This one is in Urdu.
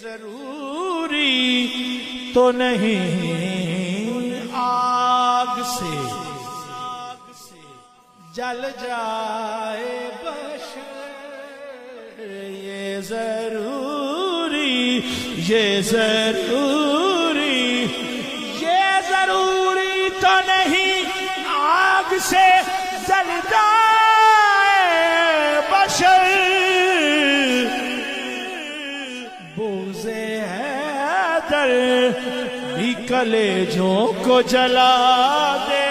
ضروری تو نہیں آگ سے جل جائے بشر، یہ ضروری تو نہیں آگ سے جل جائے بشر، بغض حیدر بھی کلیجوں کو جلا دے،